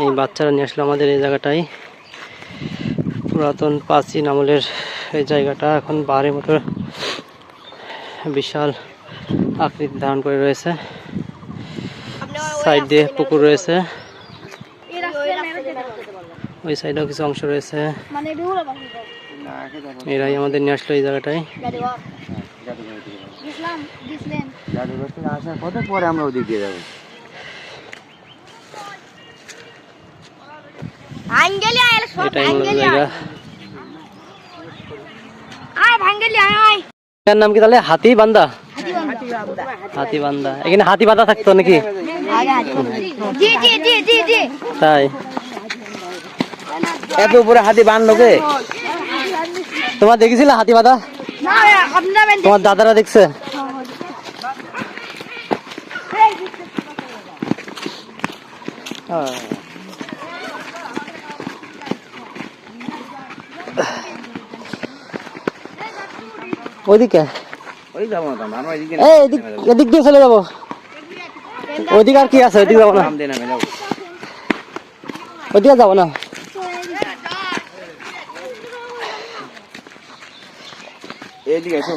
এই বাচ্চারা নিয়ে আসলো আমাদের এই জায়গাটায়। পুরাতন প্রাচীন আমলের এই জায়গাটা এখন পাহাড়ের মতো বিশাল আকৃতি ধারণ করে রয়েছে। সাইড দিয়ে পুকুর রয়েছে, ওই সাইডেও কিছু অংশ রয়েছে। এরাই আমাদের নিয়ে আসলো এই জায়গাটায়। পরে আমরা ওদিক দিয়ে যাবো। এটার নাম কি তাহলে? হাতি বান্দা। হাতি বান্দা, এখানে হাতি বাঁধা থাকতো নাকি? তাই এত উপরে হাতি বাঁধলো কে? তোমার দেখেছিলে হাতি বাঁধা? তোমার দাদারা দেখছে? ওইদিকে এদিক দিয়ে চলে যাবো। ওইদিকে আর কি আছে? ওইদিকে যাবো না, ওইদিকে যাবো না। এদিকে এসো।